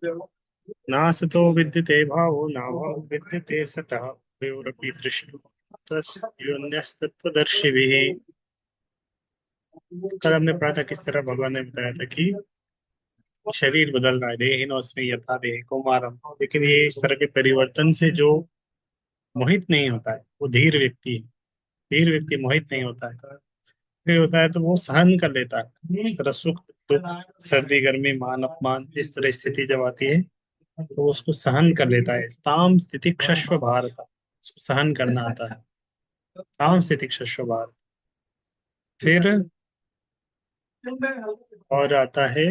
नासतो विद्यते भावो नाभावो विद्यते सतः द्वयोरपि दृष्टो तस्योन्यस्तत्वदर्शिभिः। कल हमने पढ़ा था किस तरह भगवान ने बताया था कि शरीर बदल रहा है, देहिनोस्मि यथा देह कौमारम, लेकिन ये इस तरह के परिवर्तन से जो मोहित नहीं होता है वो धीर व्यक्ति है। धीर व्यक्ति मोहित नहीं होता है। फिर होता है तो वो सहन कर लेता है इस तरह सुख दुख, सर्दी गर्मी मान अपमान, इस तरह स्थिति जब आती है तो वो उसको सहन कर लेता है। ताम स्थिति क्षस्व भारत, उसको सहन करना आता है। ताम स्थिति क्षस्व भारत। फिर और आता है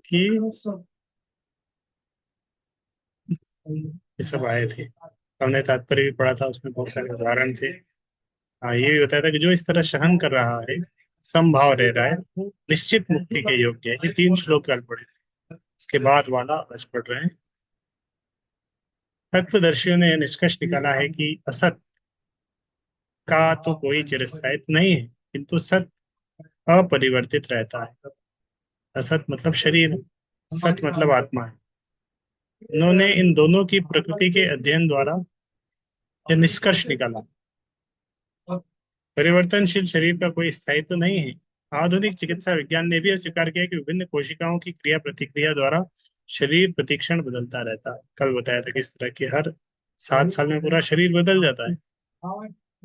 कि ये सब आए थे, हमने तात्पर्य भी पढ़ा था, उसमें बहुत सारे उदाहरण थे। हाँ, ये भी बताया था कि जो इस तरह सहन कर रहा है, समभाव रह रहा है, वो निश्चित मुक्ति के योग्य है। ये तीन श्लोक कल पढ़े थे। उसके बाद वाला आज पढ़ रहे हैं। तत्वदर्शियों ने यह निष्कर्ष निकाला है कि असत का तो कोई चिरस्थायित्व नहीं है, किंतु सत अपरिवर्तित रहता है। असत मतलब शरीर, सत मतलब आत्मा है। इन्होंने इन दोनों की प्रकृति के अध्ययन द्वारा यह निष्कर्ष निकाला, परिवर्तनशील शरीर का कोई स्थायित्व नहीं है। आधुनिक चिकित्सा विज्ञान ने भी यह स्वीकार किया कि विभिन्न कोशिकाओं की क्रिया प्रतिक्रिया द्वारा शरीर प्रतिक्षण बदलता रहता है। कल बताया था कि इस तरह के हर 7 साल में पूरा शरीर बदल जाता है।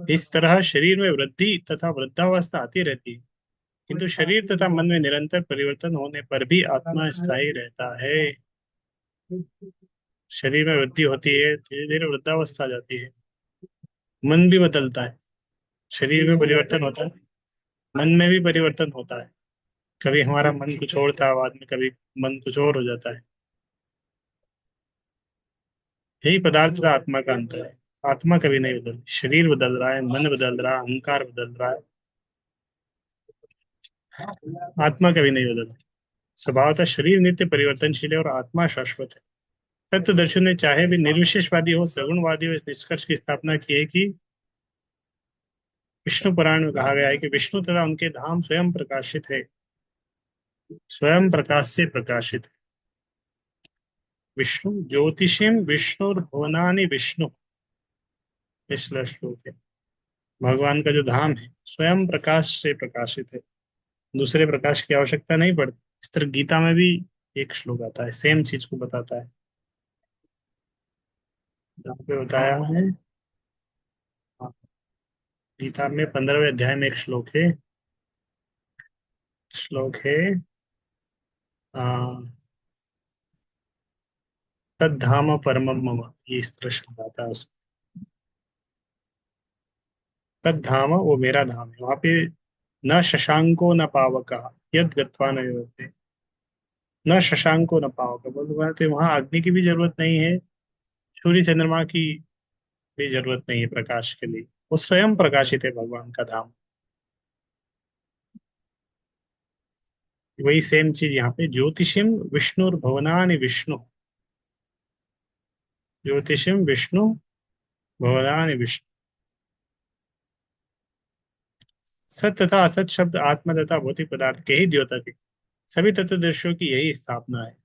इस तरह शरीर में वृद्धि तथा वृद्धावस्था आती रहती है, किंतु शरीर तथा मन में निरंतर परिवर्तन होने पर भी आत्मा स्थायी रहता है। शरीर में वृद्धि होती है, धीरे धीरे वृद्धावस्था आ जाती है, मन भी बदलता है, शरीर में परिवर्तन होता है, मन में भी परिवर्तन होता है। कभी हमारा मन कुछ और था, बाद में कभी मन कुछ और हो जाता है। यही पदार्थ का आत्मा का अंतर है। आत्मा कभी नहीं बदलती, शरीर बदल रहा है, मन बदल रहा है, अहंकार बदल रहा है, आत्मा कभी नहीं बदलती। स्वभावतः शरीर नित्य परिवर्तनशील है और आत्मा शाश्वत है। तत्वदर्शियों ने चाहे भी निर्विशेषवादी हो सगुणवादी हो, इस निष्कर्ष की स्थापना की है कि विष्णु पुराण में कहा गया है कि विष्णु तथा उनके धाम स्वयं प्रकाशित है, स्वयं प्रकाश से प्रकाशित है। विष्णु ज्योतिषिम विष्णुर्भुवनानि विष्णु, पिछला श्लोक है। भगवान का जो धाम है स्वयं प्रकाश से प्रकाशित है, दूसरे प्रकाश की आवश्यकता नहीं पड़ती। इस तरह गीता में भी एक श्लोक आता है, सेम चीज को बताता है। जहाँ पे बताया है, हाँ, गीता में 15वें अध्याय में एक श्लोक है। श्लोक है आ, तद्धाम परमम मम, ये इस तरह शब्द आता है उसमें। तद्धाम वो मेरा धाम है, वहां पे न शशांको न पावका यद गत्वा न योते। न शशांको न पावका बोलते वहां अग्नि की भी जरूरत नहीं है, सूर्य चंद्रमा की भी जरूरत नहीं है प्रकाश के लिए। वो स्वयं प्रकाशित है भगवान का धाम। वही सेम चीज यहाँ पे, ज्योतिषिम विष्णु भवनानि विष्णु, ज्योतिषिम विष्णु भवनानि विष्णु। सत तथा असत शब्द आत्मा तथा भौतिक पदार्थ के ही द्योतक है। सभी तत्वदर्शियों की यही स्थापना है।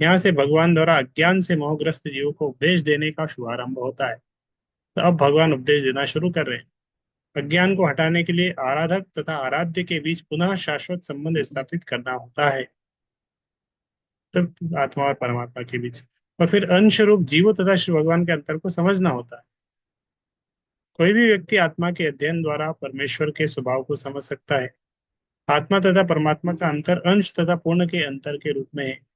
यहाँ से भगवान द्वारा अज्ञान से मोहग्रस्त जीवों को उपदेश देने का शुभारंभ होता है। तो अब भगवान उपदेश देना शुरू कर रहे हैं। अज्ञान को हटाने के लिए आराधक तथा आराध्य के बीच पुनः शाश्वत संबंध स्थापित करना होता है, तब आत्मा और परमात्मा के बीच। और फिर अंश रूप जीवों तथा श्री भगवान के अंतर को समझना होता है। कोई भी व्यक्ति आत्मा के अध्ययन द्वारा परमेश्वर के स्वभाव को समझ सकता है। आत्मा तथा परमात्मा का अंतर अंश तथा पूर्ण के अंतर के रूप में है।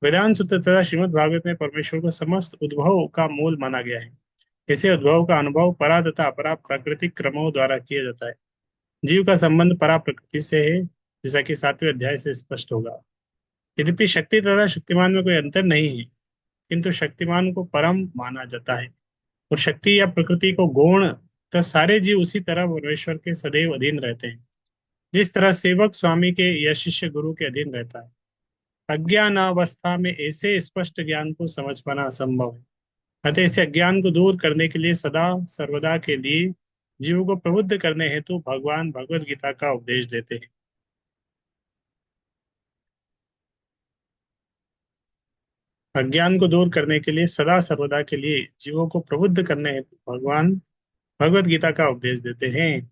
वेदांत सूत्र तथा श्रीमद् भागवत में परमेश्वर को समस्त उद्भव का मूल माना गया है। इसे उद्भव का अनुभव परा तथा अपरा प्राकृतिक क्रमों द्वारा किया जाता है। जीव का संबंध परा प्रकृति से है, जैसा कि 7वें अध्याय से स्पष्ट होगा। यद्यपि शक्ति तथा शक्तिमान में कोई अंतर नहीं है, किंतु शक्तिमान को परम माना जाता है और शक्ति या प्रकृति को गौण, तो सारे जीव उसी तरह परमेश्वर के सदैव अधीन रहते हैं, जिस तरह सेवक स्वामी के या शिष्य गुरु के अधीन रहता है। अज्ञानावस्था में ऐसे स्पष्ट ज्ञान को समझ पाना असंभव है। अतः इसे अज्ञान को दूर करने के लिए सदा सर्वदा के लिए जीव को प्रबुद्ध करने हेतु भगवान भगवत गीता का उपदेश देते हैं। अज्ञान को दूर करने के लिए सदा सर्वदा के लिए जीवों को प्रबुद्ध करने हेतु भगवान भगवत गीता का उपदेश देते हैं।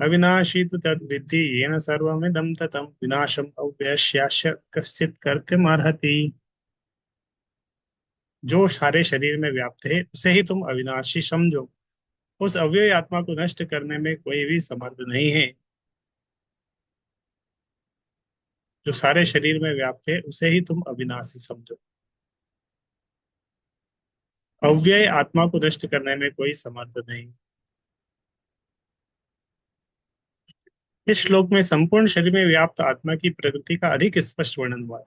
अविनाशी तु तद विद्धि येन सर्वमिदं ततं विनाशम अव्ययस्यास्य कश्चित् कर्तुम् अर्हति। जो सारे शरीर में व्याप्त है उसे ही तुम अविनाशी समझो। उस अव्यय आत्मा को नष्ट करने में कोई भी समर्थ नहीं है। जो सारे शरीर में व्याप्त है उसे ही तुम अविनाशी समझो। अव्यय आत्मा को नष्ट करने में कोई समर्थ नहीं। इस श्लोक में संपूर्ण शरीर में व्याप्त आत्मा की प्रकृति का अधिक स्पष्ट वर्णन हुआ है।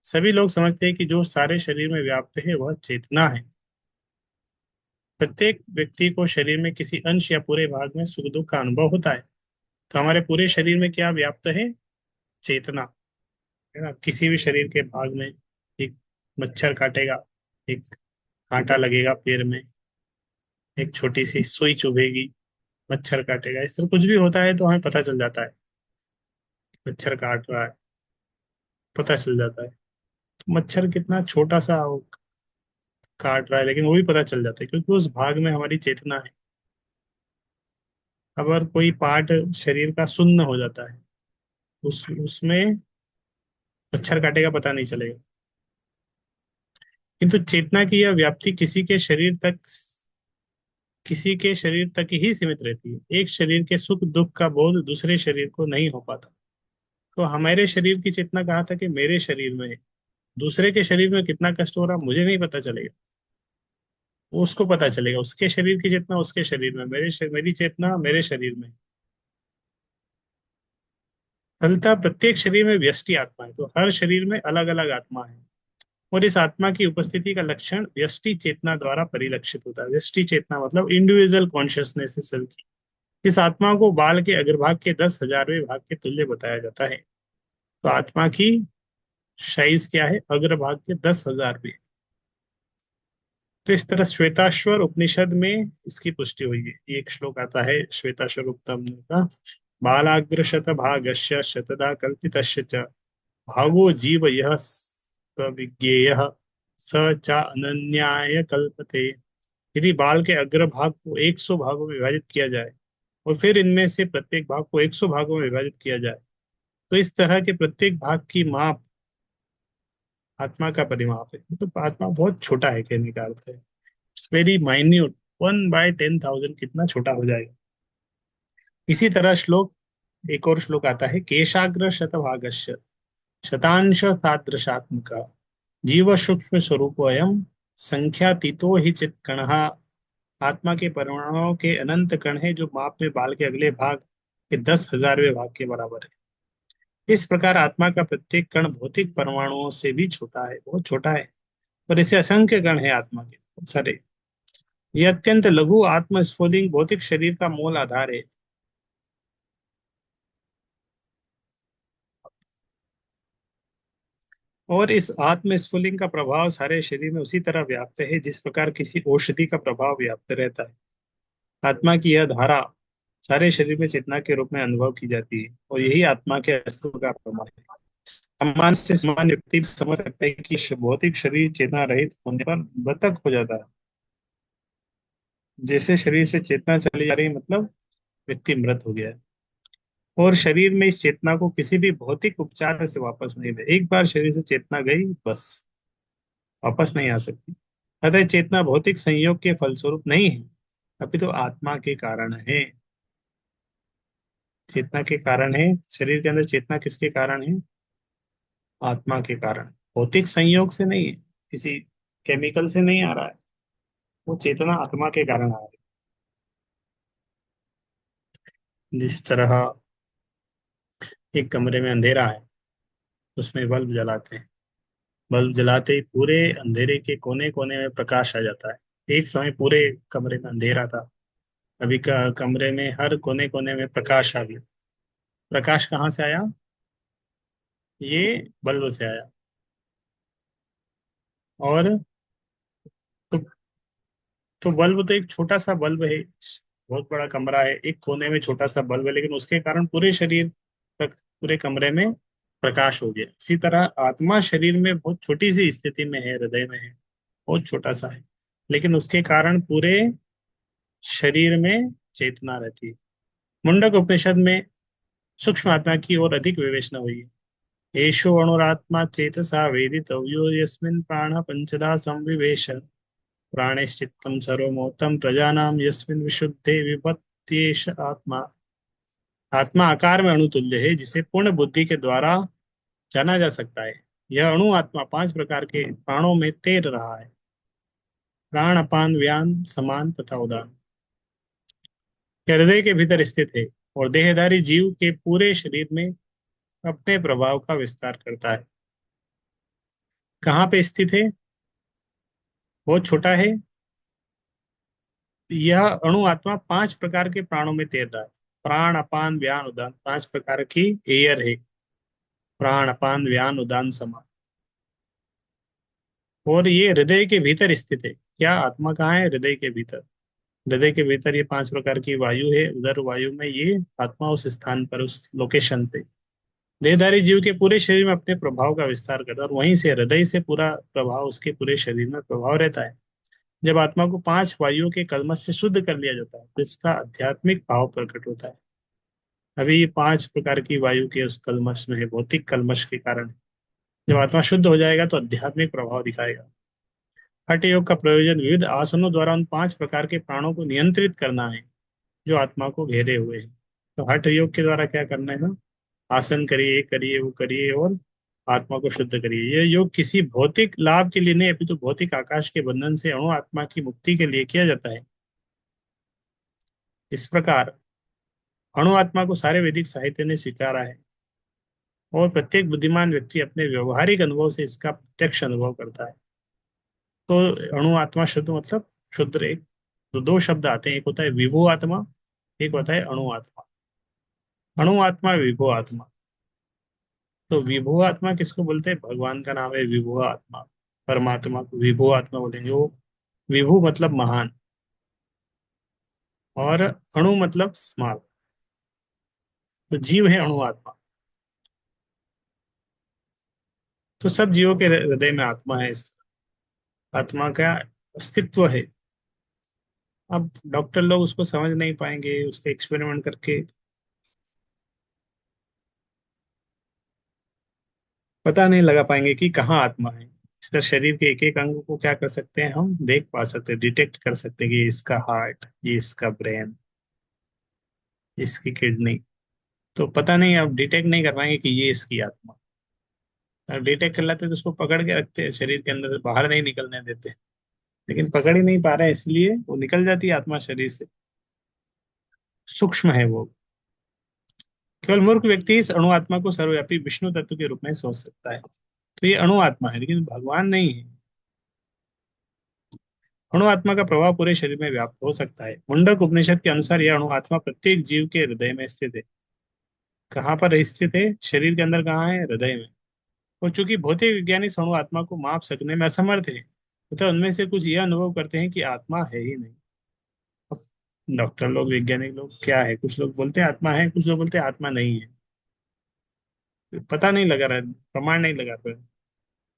सभी लोग समझते हैं कि जो सारे शरीर में व्याप्त है वह चेतना है। प्रत्येक व्यक्ति को शरीर में किसी अंश या पूरे भाग में सुख दुख का अनुभव होता है। तो हमारे पूरे शरीर में क्या व्याप्त है? चेतना, है ना। किसी भी शरीर के भाग में एक मच्छर काटेगा, एक कांटा लगेगा पैर में, एक छोटी सी सुई चुभेगी, मच्छर काटेगा, इस तरह कुछ भी होता है तो हमें पता चल जाता है मच्छर काट रहा है, पता चल जाता है। तो मच्छर कितना छोटा सा वो काट रहा है लेकिन वो भी पता चल जाता है क्योंकि उस भाग में हमारी चेतना है। अगर कोई पार्ट शरीर का सुन्न हो जाता है, उसमें मच्छर काटेगा पता नहीं चलेगा। किंतु चेतना की यह व्याप्ति किसी के शरीर तक ही सीमित रहती है। एक शरीर के सुख दुख का बोध दूसरे शरीर को नहीं हो पाता। तो हमारे शरीर की चेतना कहा था कि मेरे शरीर में है। दूसरे के शरीर में कितना कष्ट हो रहा मुझे नहीं पता चलेगा, वो उसको पता चलेगा। उसके शरीर की चेतना उसके शरीर में, मेरी चेतना मेरे शरीर में। फलतः प्रत्येक शरीर में व्यष्टि आत्मा है, तो हर शरीर में अलग अलग आत्मा है। और इस आत्मा की उपस्थिति का लक्षण व्यष्टि चेतना द्वारा परिलक्षित होता है। व्यष्टि चेतना मतलब इंडिविजुअल कॉन्शियसनेस है सेल्फ की। इस आत्मा को बाल के अग्रभाग के 10,000वें भाग के तुल्य बताया जाता है। तो आत्मा की साइज क्या है? अग्रभाग के 10,000वें। तो इस तरह श्वेताश्वर उपनिषद में इसकी पुष्टि हुई है। एक श्लोक आता है श्वेताश्वर उपतम का, बालाग्र शत भागस्य शतदा कल्पितस्य च भागो जीव यह स विज्ञेयः स च अनन्याय कल्पते। यदि बाल के अग्रभाग को 100 भागों में विभाजित किया जाए और फिर इनमें से प्रत्येक भाग को 100 भागों में विभाजित किया जाए तो इस तरह के प्रत्येक भाग की माप आत्मा का परिमाप है। तो आत्मा बहुत छोटा है कहने का अर्थ है। It's very minute. 1/10,000 कितना छोटा हो जाएगा। इसी तरह एक और श्लोक आता है, केशाग्र शतभागस्य शतांश सादृशात्मक जीव सूक्ष्म स्वरूप अयम संख्यातीतो ही चित कण। आत्मा के परमाणुओं के अनंत कण है जो माप में बाल के अगले भाग के 10,000वें भाग के बराबर है। इस प्रकार आत्मा का प्रत्येक कण भौतिक परमाणुओं से भी छोटा है, बहुत छोटा है। और ऐसे असंख्य कण है आत्मा के, बहुत सारे। यह अत्यंत लघु आत्मस्फुलिंग भौतिक शरीर का मूल आधार है। और इस आत्मस्फुलिंग का प्रभाव सारे शरीर में उसी तरह व्याप्त है जिस प्रकार किसी औषधि का प्रभाव व्याप्त रहता है। आत्मा की यह धारा सारे शरीर में चेतना के रूप में अनुभव की जाती है और यही आत्मा के अस्तित्व का प्रमाण है। सामान्य से सामान्य व्यक्ति समझ सकते हैं कि भौतिक शरीर चेतना रहित होने पर मृतक हो जाता है। जैसे शरीर से चेतना चली जा रही है मतलब व्यक्ति मृत हो गया है। और शरीर में इस चेतना को किसी भी भौतिक उपचार से वापस नहीं ले। एक बार शरीर से चेतना गई बस वापस नहीं आ सकती। अतः चेतना भौतिक संयोग के फलस्वरूप नहीं है, अपितु तो आत्मा के कारण है। चेतना के कारण है। शरीर के अंदर चेतना किसके कारण है? आत्मा के कारण। भौतिक संयोग से नहीं है, किसी केमिकल से नहीं आ रहा है। वो चेतना आत्मा के कारण आ रही है। जिस तरह एक कमरे में अंधेरा है, उसमें बल्ब जलाते हैं, बल्ब जलाते ही पूरे अंधेरे के कोने कोने में प्रकाश आ जाता है। एक समय पूरे कमरे में अंधेरा था, अभी का कमरे में हर कोने कोने में प्रकाश आ गया। प्रकाश कहाँ से आया? ये बल्ब से आया। और तो, तो बल्ब तो एक छोटा सा बल्ब है, बहुत बड़ा कमरा है, एक कोने में छोटा सा बल्ब है, लेकिन उसके कारण पूरे शरीर तक, पूरे कमरे में प्रकाश हो गया। इसी तरह आत्मा शरीर में बहुत छोटी सी स्थिति में है, हृदय में है, बहुत छोटा सा है, लेकिन उसके कारण पूरे शरीर में चेतना रहती है। मुंडक उपनिषद में सूक्ष्म आत्मा की ओर अधिक विवेचना हुई है। एषो अणुरात्मा चेतसा वेदितव्यो यस्मिन् प्राण पंचधा संविवेश प्राणैश्चित्तं सर्वमोक्तं प्रजानां यस्मिन् विशुद्धे विभक्त्येष आत्मा। आत्मा आकार में अणुतुल्य है, जिसे पूर्ण बुद्धि के द्वारा जाना जा सकता है। यह अणु आत्मा पांच प्रकार के प्राणों में तैर रहा है: प्राण, अपान, व्यान, समान तथा उदान। यह हृदय के भीतर स्थित है और देहधारी जीव के पूरे शरीर में अपने प्रभाव का विस्तार करता है। कहाँ पे स्थित है? बहुत छोटा है। यह अणु आत्मा पांच प्रकार के प्राणों में तैर रहा है: प्राण, अपान, व्यान, उदान। पांच प्रकार की एयर है: प्राण, अपान, व्यान, उदान, समान। और ये हृदय के भीतर स्थित है। क्या आत्मा कहाँ है? हृदय के भीतर। हृदय के भीतर ये पांच प्रकार की वायु है, उधर वायु में ये आत्मा उस स्थान पर, उस लोकेशन पे देहधारी जीव के पूरे शरीर में अपने प्रभाव का विस्तार करता है, और वहीं से हृदय से पूरा प्रभाव उसके पूरे शरीर में प्रभाव रहता है। जब आत्मा को पांच वायुओं के कल्मश से शुद्ध कर लिया जाता है तो इसका आध्यात्मिक भाव प्रकट होता है। अभी ये पांच प्रकार की वायु के उस कल्मश में है, भौतिक कल्मश के कारण। जब आत्मा शुद्ध हो जाएगा तो आध्यात्मिक प्रभाव दिखाएगा। हठ योग का प्रयोजन विविध आसनों द्वारा उन पांच प्रकार के प्राणों को नियंत्रित करना है जो आत्मा को घेरे हुए हैं। तो हठ योग के द्वारा क्या करना है ना? आसन करिए, ये करिए, वो करिए, और आत्मा को शुद्ध करिए। यह योग किसी भौतिक लाभ के लिए नहीं, अपितु भौतिक आकाश के बंधन से अणु आत्मा की मुक्ति के लिए किया जाता है। इस प्रकार अणु आत्मा को सारे वैदिक साहित्य ने स्वीकारा है, और प्रत्येक बुद्धिमान व्यक्ति अपने व्यवहारिक अनुभव से इसका प्रत्यक्ष अनुभव करता है। तो अणु आत्मा शुद्ध मतलब शुद्ध एक, तो दो शब्द आते हैं, एक होता है विभु आत्मा, एक होता है अणु आत्मा। अणु आत्मा, विभु आत्मा। तो विभु आत्मा किसको बोलते हैं? भगवान का नाम है विभु आत्मा। परमात्मा को विभु आत्मा बोलेंगे। वो विभु मतलब महान, और अणु मतलब स्मॉल। तो जीव है अणु आत्मा। तो सब जीवों के हृदय में आत्मा है। इस आत्मा का अस्तित्व है। अब डॉक्टर लोग उसको समझ नहीं पाएंगे, उसके एक्सपेरिमेंट करके पता नहीं लगा पाएंगे कि कहाँ आत्मा है। इस तरह शरीर के एक एक अंग को क्या कर सकते हैं, हम देख पा सकते हैं, डिटेक्ट कर सकते हैं कि ये इसका हार्ट, ये इसका ब्रेन, इसकी किडनी। तो पता नहीं, अब डिटेक्ट नहीं कर पाएंगे कि ये इसकी आत्मा। अब डिटेक्ट कर लेते तो उसको पकड़ के रखते हैं शरीर के अंदर से, बाहर नहीं निकलने देते। लेकिन पकड़ ही नहीं पा रहे हैं, इसलिए वो निकल जाती है आत्मा शरीर से। सूक्ष्म है वो। केवल मूर्ख व्यक्ति इस अणु आत्मा को सर्वव्यापी विष्णु तत्व के रूप में सोच सकता है। तो ये अणु आत्मा है, लेकिन भगवान नहीं है। अणु आत्मा का प्रभाव पूरे शरीर में व्याप्त हो सकता है। मुंडक उपनिषद के अनुसार यह अणु आत्मा प्रत्येक जीव के हृदय में स्थित है। कहाँ पर स्थित है? शरीर के अंदर कहाँ है? हृदय में। और चूंकि भौतिक विज्ञानी इस अणु आत्मा को माप सकने में असमर्थ है, तो उनमें से कुछ यह अनुभव करते हैं कि आत्मा है ही नहीं। अब डॉक्टर लोग, वैज्ञानिक लोग क्या है, कुछ लोग बोलते हैं आत्मा है, कुछ लोग बोलते हैं आत्मा नहीं है। पता नहीं लगा रहा है, प्रमाण नहीं लगा रहा है।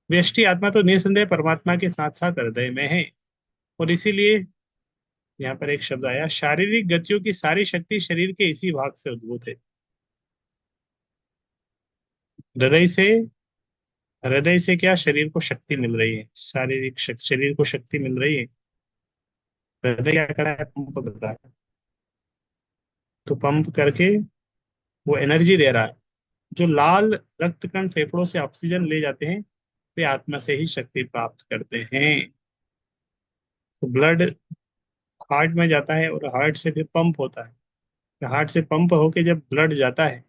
व्यष्टि आत्मा तो निसंदेह परमात्मा के साथ साथ हृदय में है। और इसीलिए यहाँ पर एक शब्द आया, शारीरिक गतियों की सारी शक्ति शरीर के इसी भाग से उद्भूत है। हृदय से, हृदय से क्या शरीर को शक्ति मिल रही है? शारीरिक शरीर को शक्ति मिल रही है। हृदय क्या कर रहा है? पंप करता है। तो पंप करके वो एनर्जी दे रहा है। जो लाल रक्त कण फेफड़ों से ऑक्सीजन ले जाते हैं, वे आत्मा से ही शक्ति प्राप्त करते हैं। तो ब्लड हार्ट में जाता है, और हार्ट से फिर पंप होता है। हार्ट से पंप होके जब ब्लड जाता है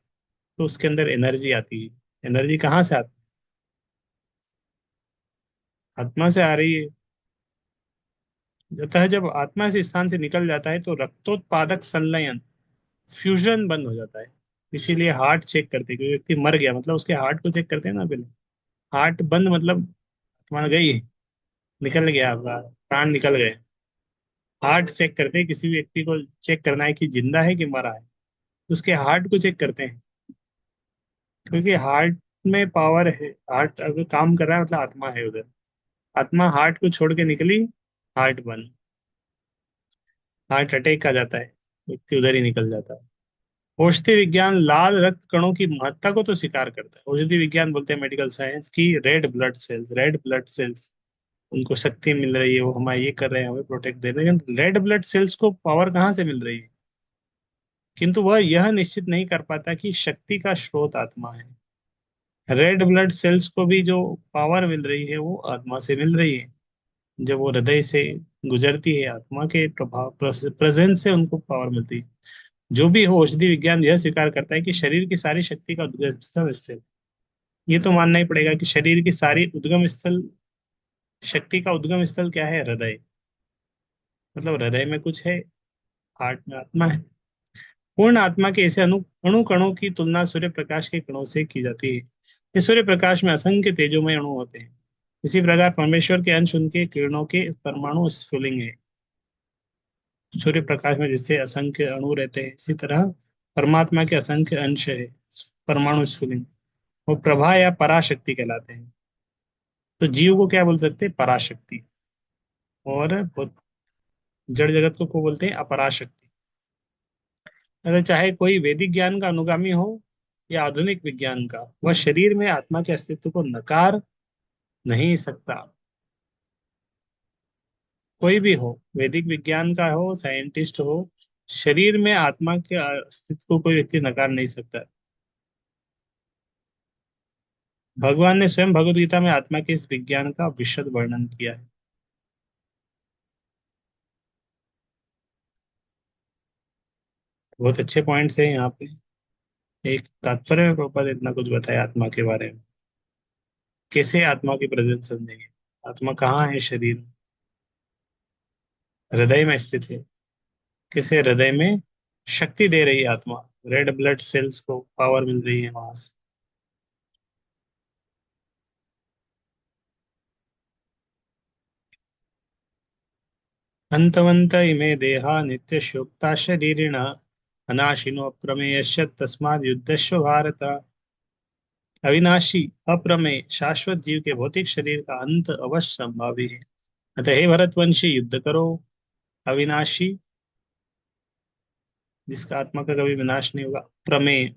तो उसके अंदर एनर्जी आती है। एनर्जी कहाँ से आती है? आत्मा से आ रही है। अतः जब आत्मा से स्थान से निकल जाता है तो रक्तोत्पादक संलयन, फ्यूजन बंद हो जाता है। इसीलिए हार्ट चेक करते हैं, कोई व्यक्ति मर गया मतलब उसके हार्ट को चेक करते हैं ना पहले। हार्ट बंद मतलब आत्मा गई, निकल गया, प्राण निकल गए। हार्ट चेक करते हैं, किसी भी व्यक्ति को चेक करना है कि जिंदा है कि मरा है, तो उसके हार्ट को चेक करते हैं। क्योंकि हार्ट में पावर है। हार्ट अगर काम कर रहा है मतलब आत्मा है उधर। आत्मा हार्ट को छोड़ के निकली, हार्ट बंद। हार्ट अटैक आ जाता है, व्यक्ति उधर ही निकल जाता है। औषधि विज्ञान लाल रक्त कणों की महत्ता को तो स्वीकार करता है। औषधि विज्ञान बोलते हैं मेडिकल साइंस की red blood cells, red blood cells उनको शक्ति मिल रही है, वो हमारे ये कर रहे हैं, हमें प्रोटेक्ट दे रहे हैं। लेकिन रेड ब्लड सेल्स को पावर कहाँ से मिल रही है? किंतु वह यह निश्चित नहीं कर पाता कि शक्ति का स्रोत आत्मा है। रेड ब्लड सेल्स को भी जो पावर मिल रही है वो आत्मा से मिल रही है। जब वो हृदय से गुजरती है, आत्मा के प्रभाव प्रेजेंस से उनको पावर मिलती है। जो भी हो, औषधि विज्ञान यह स्वीकार करता है कि शरीर की सारी शक्ति का उद्गम स्थल, ये तो मानना ही पड़ेगा कि शरीर की सारी उद्गम स्थल, शक्ति का उद्गम स्थल क्या है? हृदय। मतलब हृदय में कुछ है, हार्ट में आत्मा है। पूर्ण आत्मा के ऐसे अणु कणों की तुलना सूर्य प्रकाश के कणों से की जाती है। इस सूर्य प्रकाश में असंख्य तेजोमय अणु होते हैं। इसी प्रकार परमेश्वर के अंश उनके किरणों के परमाणु स्फुलिंग है। सूर्य प्रकाश में जैसे असंख्य अणु रहते हैं, इसी तरह परमात्मा के असंख्य अंश है, परमाणु स्फुलिंग। वो प्रभा या पराशक्ति कहलाते हैं। तो जीव को क्या बोल सकते हैं? पराशक्ति। और जड़ जगत को बोलते हैं अपराशक्ति। अगर चाहे कोई वैदिक ज्ञान का अनुगामी हो या आधुनिक विज्ञान का, वह शरीर में आत्मा के अस्तित्व को नकार नहीं सकता। कोई भी हो, वैदिक विज्ञान का हो, साइंटिस्ट हो, शरीर में आत्मा के अस्तित्व को कोई व्यक्ति नकार नहीं सकता। भगवान ने स्वयं भगवत गीता में आत्मा के इस विज्ञान का विशद वर्णन किया है। बहुत अच्छे पॉइंट्स हैं यहाँ पे। एक तात्पर्य में प्रभुपाद इतना कुछ बताया आत्मा के बारे में। कैसे आत्मा की प्रेजेंस समझेंगे? आत्मा कहाँ है? शरीर में, हृदय में स्थित है। कैसे? हृदय में शक्ति दे रही है आत्मा। रेड ब्लड सेल्स को पावर मिल रही है वहां से। अंतवंत इमे देहा नित्यशोक्ता शरीरिण अनाशिनो अप्रमेयस्य तस्माद् युद्धस्व भारत। अविनाशी, अप्रमेय, शाश्वत जीव के भौतिक शरीर का अंत अवश्य संभावी है। अतः हे भरतवंशी, युद्ध करो। अविनाशी, जिसका आत्मा का कभी विनाश नहीं होगा। प्रमेय,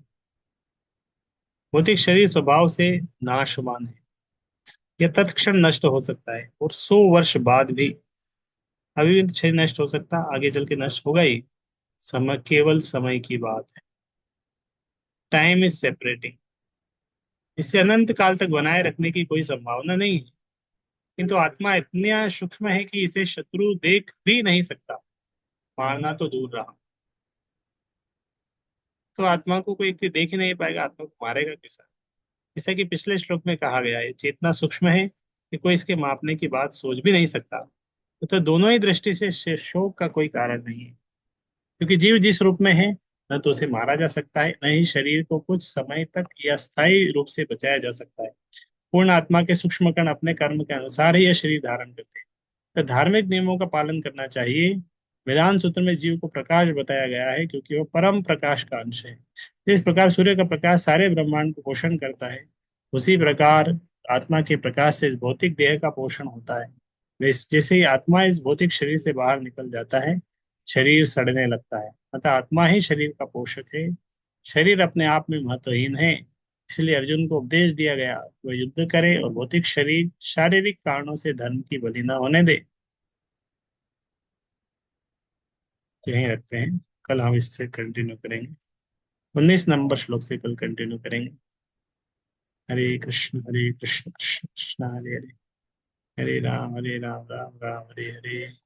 भौतिक शरीर स्वभाव से नाशवान है। यह तत्क्षण नष्ट हो सकता है और 100 वर्ष बाद भी। अभी भी शरीर नष्ट हो सकता, आगे चल के नष्ट होगा ही। समय केवल समय की बात है। Time is separating. इसे अनंत काल तक बनाए रखने की कोई संभावना नहीं है। किंतु आत्मा इतना सूक्ष्म है कि इसे शत्रु देख भी नहीं सकता, मारना तो दूर रहा। तो आत्मा को कोई व्यक्ति देख ही नहीं पाएगा, आत्मा को मारेगा कैसा? जैसा कि पिछले श्लोक में कहा गया है, चेतना सूक्ष्म है कि कोई इसके मापने की बात सोच भी नहीं सकता। तो दोनों ही दृष्टि से शोक का कोई कारण नहीं है। क्योंकि जीव जिस रूप में है, न तो उसे मारा जा सकता है, न ही शरीर को कुछ समय तक या स्थायी रूप से बचाया जा सकता है। पूर्ण आत्मा के सूक्ष्म कण अपने कर्म के अनुसार ही यह शरीर धारण करते हैं। तो धार्मिक नियमों का पालन करना चाहिए। वेदांत सूत्र में जीव को प्रकाश बताया गया है क्योंकि वह परम प्रकाश का अंश है। जिस प्रकार सूर्य का प्रकाश सारे ब्रह्मांड को पोषण करता है, उसी प्रकार आत्मा के प्रकाश से इस भौतिक देह का पोषण होता है। जैसे ही आत्मा इस भौतिक शरीर से बाहर निकल जाता है, शरीर सड़ने लगता है। अतः आत्मा ही शरीर का पोषक है। शरीर अपने आप में महत्वहीन है। इसलिए अर्जुन को उपदेश दिया गया, वह युद्ध करे और भौतिक शरीर शारीरिक कारणों से धर्म की बलि न होने दे। तो यहीं रखते हैं, कल हम इससे कंटिन्यू करेंगे। 19 नंबर श्लोक से कल कंटिन्यू करेंगे। हरे कृष्ण कृष्ण कृष्ण हरे हरे, हरे राम राम राम हरे हरे।